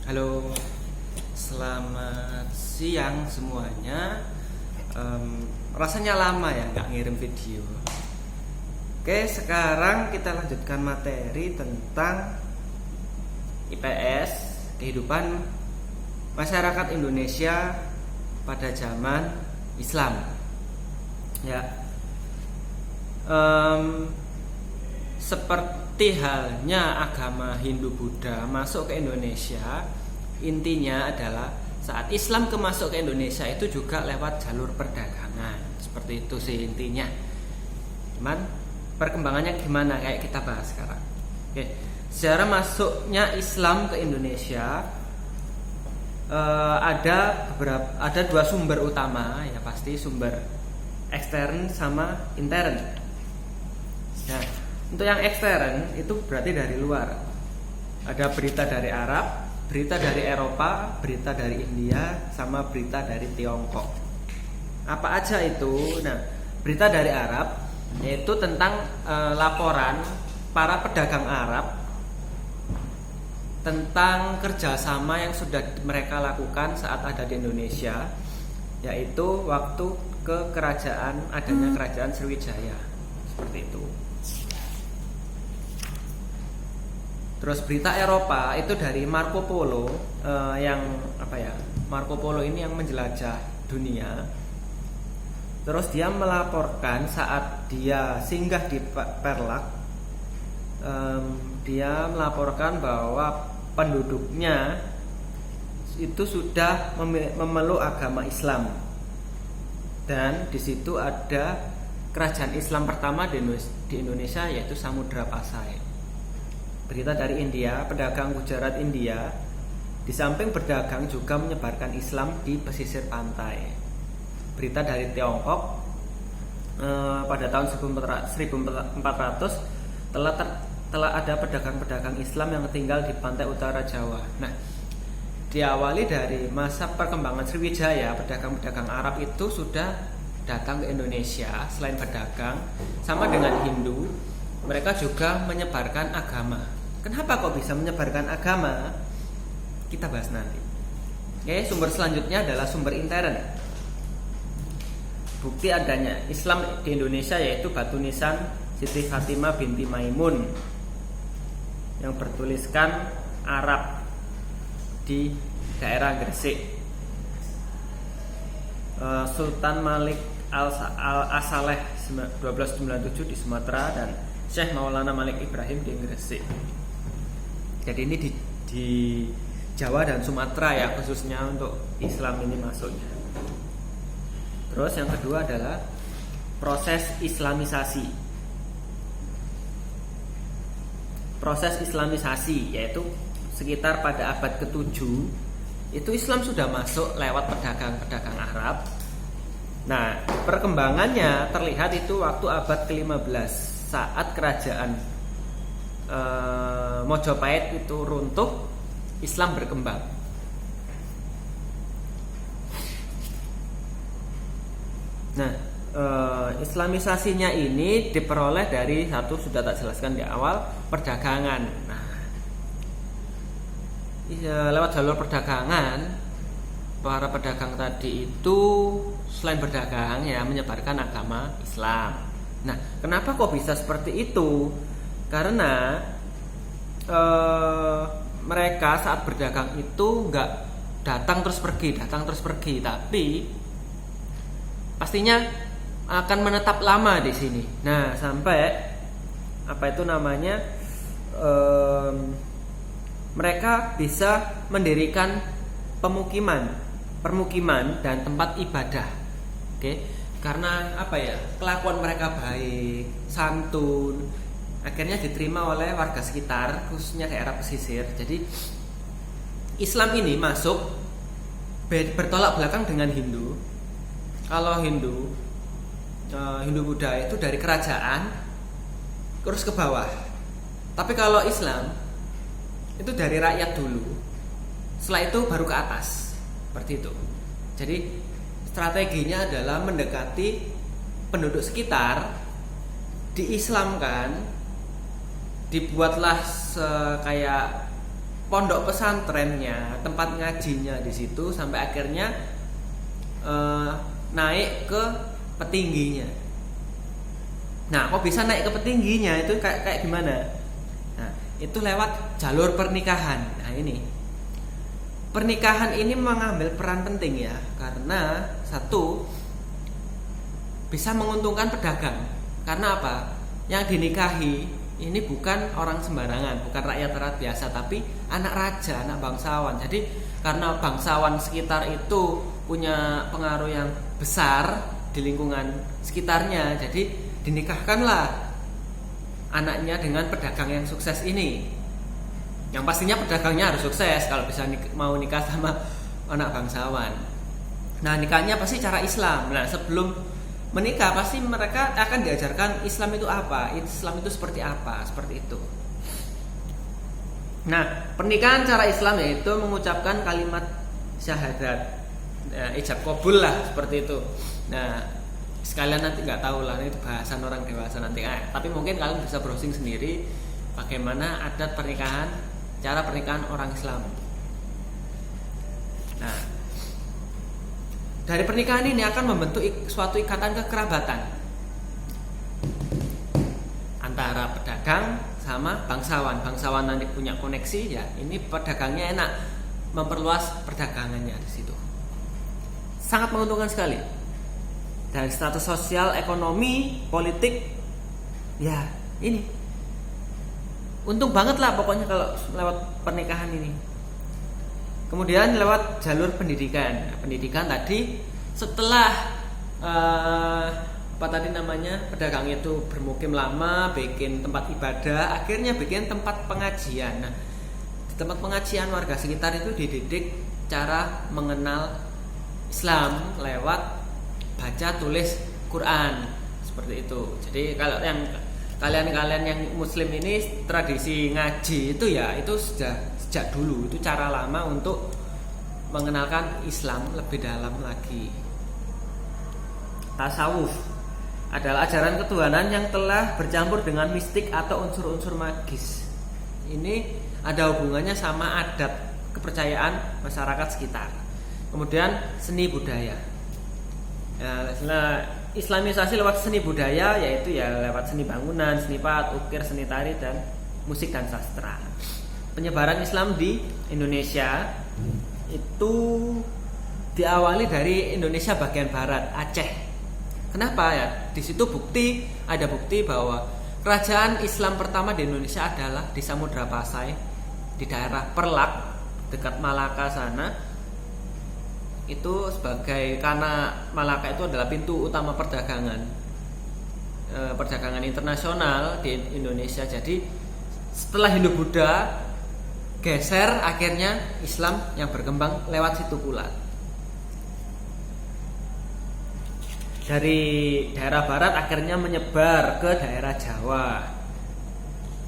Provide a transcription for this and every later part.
Halo, selamat siang semuanya. Rasanya lama ya nggak ngirim video. Oke, sekarang kita lanjutkan materi tentang IPS, kehidupan masyarakat Indonesia pada zaman Islam. Ya, seperti halnya agama Hindu Buddha masuk ke Indonesia, intinya adalah saat Islam masuk ke Indonesia itu juga lewat jalur perdagangan. Seperti itu sih intinya. Cuman perkembangannya gimana kayak kita bahas sekarang. Oke, sejarah masuknya Islam ke Indonesia ada dua sumber utama, ya pasti sumber ekstern sama intern. Nah, untuk yang ekstern itu berarti dari luar. Ada berita dari Arab, berita dari Eropa, berita dari India, sama berita dari Tiongkok. Apa aja itu? Nah, berita dari Arab yaitu tentang laporan para pedagang Arab tentang kerjasama yang sudah mereka lakukan saat ada di Indonesia, yaitu waktu ke adanya kerajaan Sriwijaya, seperti itu. Terus berita Eropa itu dari Marco Polo, Marco Polo ini yang menjelajah dunia. Terus dia melaporkan saat dia singgah di Perlak, dia melaporkan bahwa penduduknya itu sudah memeluk agama Islam, dan di situ ada kerajaan Islam pertama di Indonesia, yaitu Samudra Pasai. Berita dari India, pedagang Gujarat India di samping berdagang juga menyebarkan Islam di pesisir pantai. Berita dari Tiongkok pada tahun 1400 telah ada pedagang-pedagang Islam yang tinggal di pantai utara Jawa. Nah, diawali dari masa perkembangan Sriwijaya, pedagang-pedagang Arab itu sudah datang ke Indonesia. Selain berdagang, sama dengan Hindu, mereka juga menyebarkan agama. Kenapa kok bisa menyebarkan agama? Kita bahas nanti. Oke, sumber selanjutnya adalah sumber intern. Bukti adanya Islam di Indonesia yaitu batu nisan Siti Fatimah binti Maimun yang bertuliskan Arab di daerah Gresik. Sultan Malik Al-Asaleh 1297 di Sumatera dan Syekh Maulana Malik Ibrahim di Gresik. Jadi ini di Jawa dan Sumatera ya, khususnya untuk Islam ini masuknya. Terus yang kedua adalah proses Islamisasi. Proses Islamisasi yaitu sekitar pada abad ke-7 itu Islam sudah masuk lewat pedagang-pedagang Arab. Nah, perkembangannya terlihat itu waktu abad ke-15 saat kerajaan Mojopahit itu runtuh, Islam berkembang. Nah, Islamisasinya ini diperoleh dari satu, sudah tak jelaskan di awal, perdagangan. Nah, lewat jalur perdagangan, para pedagang tadi itu selain berdagang ya menyebarkan agama Islam. Nah, kenapa kok bisa seperti itu? Karena mereka saat berdagang itu nggak datang terus pergi, tapi pastinya akan menetap lama di sini. Nah, sampai mereka bisa mendirikan permukiman dan tempat ibadah. Oke, karena kelakuan mereka baik, santun, akhirnya diterima oleh warga sekitar, khususnya daerah pesisir. Jadi Islam ini masuk bertolak belakang dengan Hindu. Kalau Hindu Buddha itu dari kerajaan terus ke bawah. Tapi kalau Islam itu dari rakyat dulu, setelah itu baru ke atas. Seperti itu. Jadi strateginya adalah mendekati penduduk sekitar, diislamkan, dibuatlah kayak pondok pesantrennya, tempat ngajinya di situ sampai akhirnya naik ke petingginya. Nah, kok bisa naik ke petingginya itu kayak gimana? Nah, itu lewat jalur pernikahan. Nah, ini pernikahan ini mengambil peran penting ya, karena satu, bisa menguntungkan pedagang. Karena apa? Yang dinikahi ini bukan orang sembarangan, bukan rakyat biasa, tapi anak raja, anak bangsawan. Jadi karena bangsawan sekitar itu punya pengaruh yang besar di lingkungan sekitarnya, jadi dinikahkanlah anaknya dengan pedagang yang sukses ini. Yang pastinya pedagangnya harus sukses kalau bisa mau nikah sama anak bangsawan. Nah, nikahnya pasti cara Islam. Nah, sebelum menikah pasti mereka akan diajarkan Islam itu apa, Islam itu seperti apa, seperti itu. Nah, pernikahan cara Islam yaitu mengucapkan kalimat syahadat, ijab kabul lah, seperti itu. Nah, sekalian nanti nggak tahu lah, itu bahasan orang dewasa nanti. Tapi mungkin kalian bisa browsing sendiri bagaimana adat pernikahan, cara pernikahan orang Islam. Nah, dari pernikahan ini akan membentuk suatu ikatan kekerabatan antara pedagang sama bangsawan. Bangsawan nanti punya koneksi, ya ini pedagangnya enak, memperluas perdagangannya di situ. Sangat menguntungkan sekali. Dari status sosial, ekonomi, politik, ya ini untung banget lah pokoknya kalau lewat pernikahan ini. Kemudian lewat jalur pendidikan. Nah, pendidikan tadi setelah pedagang itu bermukim lama, bikin tempat ibadah, akhirnya bikin tempat pengajian. Nah, di tempat pengajian warga sekitar itu dididik cara mengenal Islam lewat baca tulis Quran, seperti itu. Jadi kalau yang kalian yang muslim ini tradisi ngaji itu ya itu sejak dulu, itu cara lama untuk mengenalkan Islam lebih dalam lagi. Tasawuf adalah ajaran ketuhanan yang telah bercampur dengan mistik atau unsur-unsur magis. Ini ada hubungannya sama adat kepercayaan masyarakat sekitar. Kemudian seni budaya. Nah, Islamisasi lewat seni budaya yaitu ya lewat seni bangunan, seni pahat, ukir, seni tari dan musik dan sastra. Penyebaran Islam di Indonesia itu diawali dari Indonesia bagian barat, Aceh. Kenapa ya? Di situ ada bukti bahwa kerajaan Islam pertama di Indonesia adalah di Samudra Pasai, di daerah Perlak dekat Malaka sana. Itu karena Malaka itu adalah pintu utama perdagangan internasional di Indonesia. Jadi setelah Hindu-Buddha geser, akhirnya Islam yang berkembang lewat situ pula. Dari daerah barat akhirnya menyebar ke daerah Jawa,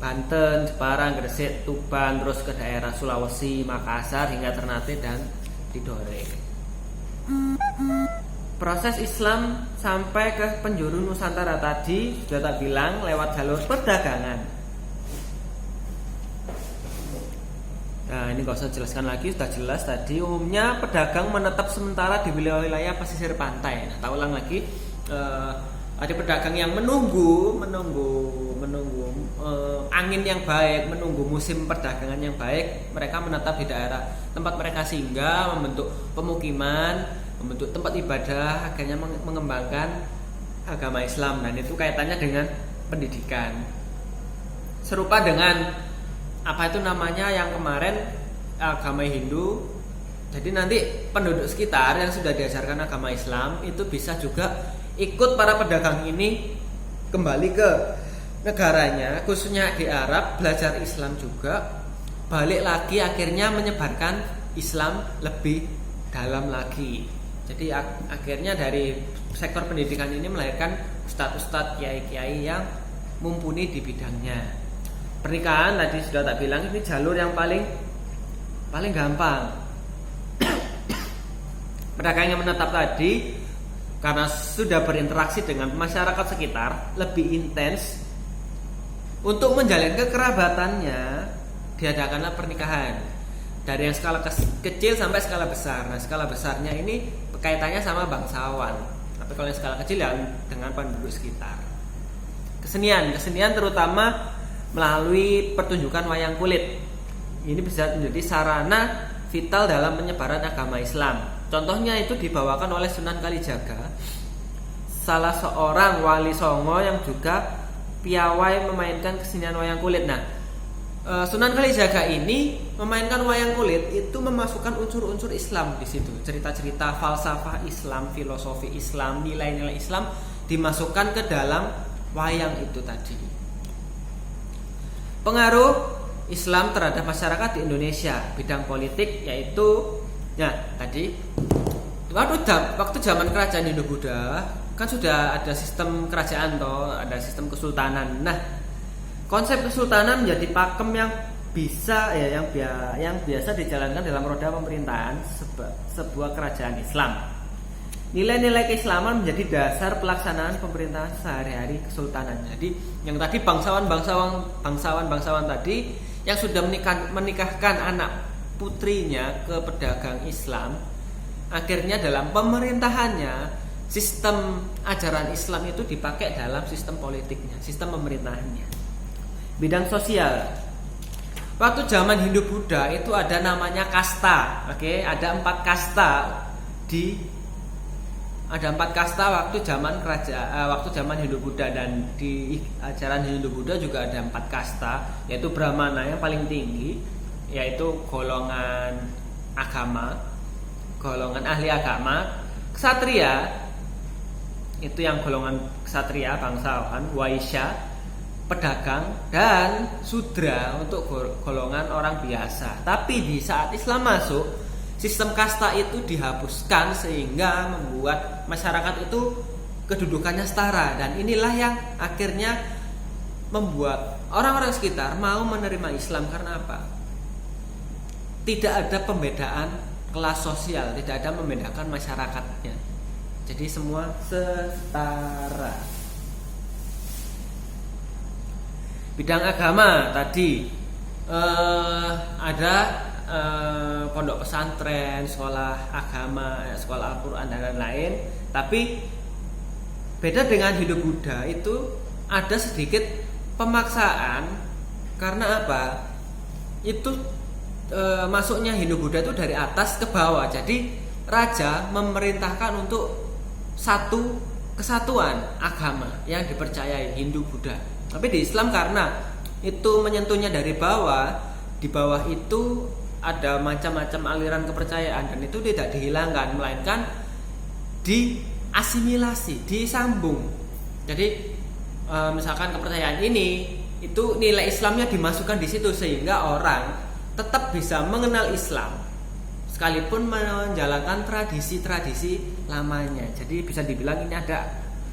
Banten, Jepara, Gresik, Tuban, terus ke daerah Sulawesi, Makassar hingga Ternate dan Tidore. Proses Islam sampai ke penjuru Nusantara tadi sudah tak bilang lewat jalur perdagangan. Nah, ini gak usah jelaskan lagi, sudah jelas tadi. Umumnya pedagang menetap sementara di wilayah pesisir pantai. Nah, tak ulang lagi, ada pedagang yang menunggu angin yang baik, menunggu musim perdagangan yang baik. Mereka menetap di daerah tempat mereka singgah, membentuk pemukiman, membentuk tempat ibadah, akhirnya mengembangkan agama Islam. Dan itu kaitannya dengan pendidikan. Serupa dengan yang kemarin agama Hindu. Jadi nanti penduduk sekitar yang sudah diajarkan agama Islam itu bisa juga ikut para pedagang ini kembali ke negaranya, khususnya di Arab, belajar Islam juga, balik lagi akhirnya menyebarkan Islam lebih dalam lagi. Jadi akhirnya dari sektor pendidikan ini melahirkan ustadz-ustadz, kiai-kiai yang mumpuni di bidangnya. Pernikahan tadi sudah tak bilang, ini jalur yang paling gampang. Pedagang yang menetap tadi karena sudah berinteraksi dengan masyarakat sekitar lebih intens untuk menjalin kekerabatannya diadakanlah pernikahan dari yang skala kecil sampai skala besar. Nah, skala besarnya ini kaitannya sama bangsawan. Tapi kalau yang skala kecil ya dengan penduduk sekitar. Kesenian terutama melalui pertunjukan wayang kulit. Ini bisa menjadi sarana vital dalam penyebaran agama Islam. Contohnya itu dibawakan oleh Sunan Kalijaga, salah seorang wali songo yang juga piawai memainkan kesenian wayang kulit. Nah, Sunan Kalijaga ini memainkan wayang kulit itu memasukkan unsur-unsur Islam di situ. Cerita-cerita falsafah Islam, filosofi Islam, nilai-nilai Islam dimasukkan ke dalam wayang itu tadi. Pengaruh Islam terhadap masyarakat di Indonesia, bidang politik yaitu tadi waktu zaman kerajaan Hindu-Buddha kan sudah ada sistem kerajaan ada sistem kesultanan. Nah, konsep kesultanan menjadi pakem yang bisa yang biasa dijalankan dalam roda pemerintahan sebuah kerajaan Islam. Nilai-nilai keislaman menjadi dasar pelaksanaan pemerintahan sehari-hari kesultanan. Jadi yang tadi bangsawan tadi yang sudah menikahkan anak putrinya ke pedagang Islam, akhirnya dalam pemerintahannya sistem ajaran Islam itu dipakai dalam sistem politiknya, sistem pemerintahannya. Bidang sosial. Waktu zaman Hindu-Buddha itu ada namanya kasta. Ada 4 kasta waktu zaman Hindu-Buddha, dan di ajaran Hindu-Buddha juga ada 4 kasta, yaitu Brahmana yang paling tinggi, yaitu golongan ahli agama, Ksatria itu yang golongan ksatria bangsawan, Waisya pedagang, dan Sudra untuk golongan orang biasa. Tapi di saat Islam masuk, sistem kasta itu dihapuskan sehingga membuat masyarakat itu kedudukannya setara, dan inilah yang akhirnya membuat orang-orang sekitar mau menerima Islam. Karena apa? Tidak ada pembedaan kelas sosial, tidak ada membedakan masyarakatnya. Jadi semua setara. Bidang agama tadi ada pondok pesantren, sekolah agama, sekolah Al-Quran dan lain-lain. Tapi beda dengan Hindu-Buddha, itu ada sedikit pemaksaan. Karena apa? Itu masuknya Hindu-Buddha itu dari atas ke bawah. Jadi raja memerintahkan untuk satu kesatuan agama yang dipercayai Hindu-Buddha. Tapi di Islam karena itu menyentuhnya dari bawah, di bawah itu ada macam-macam aliran kepercayaan, dan itu tidak dihilangkan, melainkan diasimilasi, disambung. Jadi misalkan kepercayaan ini itu nilai Islamnya dimasukkan di situ, sehingga orang tetap bisa mengenal Islam sekalipun menjalankan tradisi-tradisi lamanya. Jadi bisa dibilang ini ada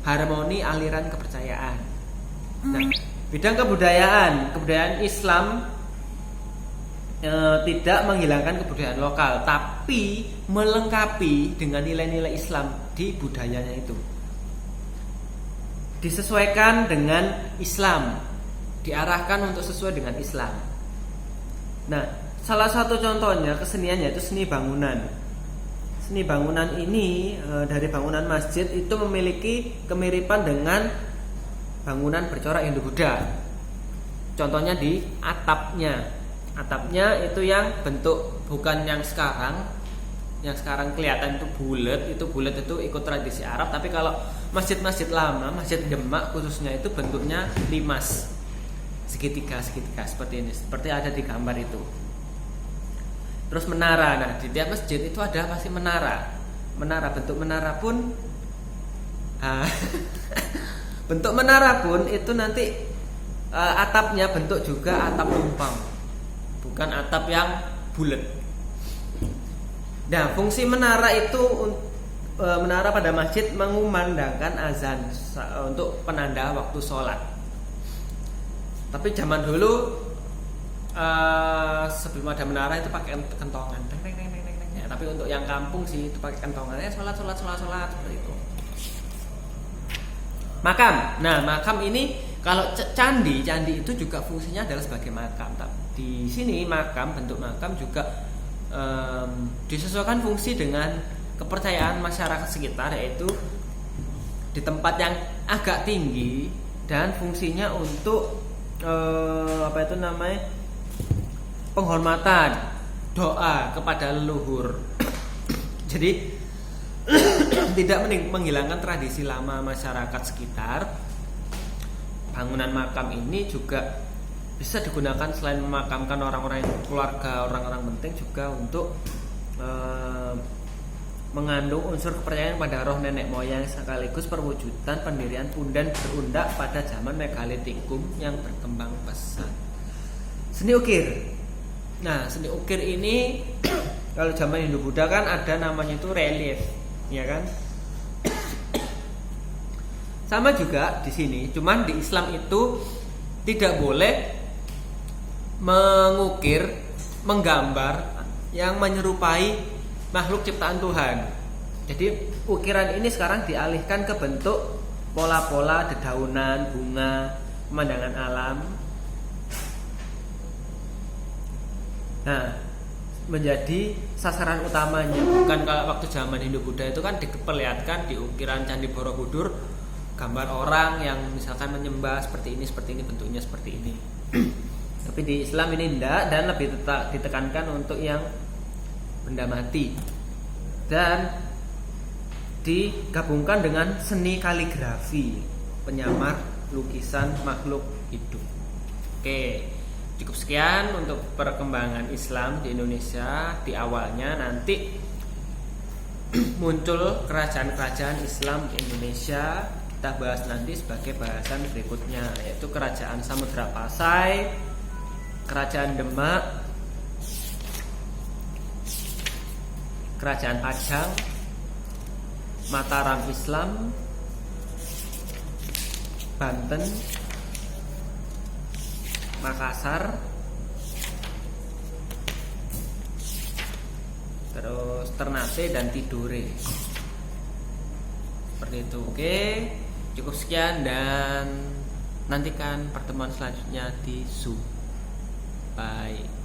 harmoni aliran kepercayaan. Nah, bidang kebudayaan Islam tidak menghilangkan kebudayaan lokal, tapi melengkapi dengan nilai-nilai Islam di budayanya itu. Disesuaikan dengan Islam, diarahkan untuk sesuai dengan Islam. Nah, salah satu contohnya keseniannya itu seni bangunan. Seni bangunan ini dari bangunan masjid itu memiliki kemiripan dengan bangunan bercorak Hindu-Buddha. Contohnya di atapnya. Atapnya itu yang bentuk bukan yang sekarang. Yang sekarang kelihatan itu bulat itu ikut tradisi Arab. Tapi kalau masjid-masjid lama, masjid Demak khususnya, itu bentuknya limas, segitiga seperti ini, seperti ada di gambar itu. Terus menara. Nah, di tiap masjid itu ada pasti menara. Bentuk menara pun bentuk menara pun itu nanti atapnya bentuk juga atap tumpang, bukan atap yang bulat. Nah, fungsi menara itu menara pada masjid mengumandangkan azan untuk penanda waktu sholat. Tapi zaman dulu sebelum ada menara itu pakai kentongan. Ya, tapi untuk yang kampung sih itu pakai kentongannya, sholat seperti itu. Makam. Nah, makam ini kalau candi itu juga fungsinya adalah sebagai makam. di sini bentuk makam juga disesuaikan fungsi dengan kepercayaan masyarakat sekitar, yaitu di tempat yang agak tinggi dan fungsinya untuk penghormatan, doa kepada leluhur. Jadi tidak menghilangkan tradisi lama masyarakat sekitar. Bangunan makam ini juga bisa digunakan selain memakamkan orang-orang yang keluarga, orang-orang penting, juga untuk mengandung unsur kepercayaan pada roh nenek moyang sekaligus perwujudan pendirian punden berundak pada zaman megalitikum yang berkembang pesat. Seni ukir. Nah, seni ukir ini kalau zaman Hindu Buddha kan ada namanya itu relief, ya kan? Sama juga di sini, cuman di Islam itu tidak boleh mengukir, menggambar yang menyerupai makhluk ciptaan Tuhan. Jadi ukiran ini sekarang dialihkan ke bentuk pola-pola dedaunan, bunga, pemandangan alam. Nah, menjadi sasaran utamanya. Bukan kalau waktu zaman Hindu Buddha itu kan diperlihatkan di ukiran Candi Borobudur gambar orang yang misalkan menyembah seperti ini, bentuknya seperti ini. Tapi di Islam ini tidak, dan lebih ditekankan untuk yang benda mati, dan digabungkan dengan seni kaligrafi, penyamar lukisan makhluk hidup. Oke, cukup sekian untuk perkembangan Islam di Indonesia. Di awalnya nanti muncul kerajaan-kerajaan Islam di Indonesia, kita bahas nanti sebagai bahasan berikutnya, yaitu Kerajaan Samudra Pasai, Kerajaan Demak, Kerajaan Pajang, Mataram Islam, Banten, Makassar, terus Ternate dan Tidore. Seperti itu. Oke, cukup sekian dan nantikan pertemuan selanjutnya di Zoom. Bye.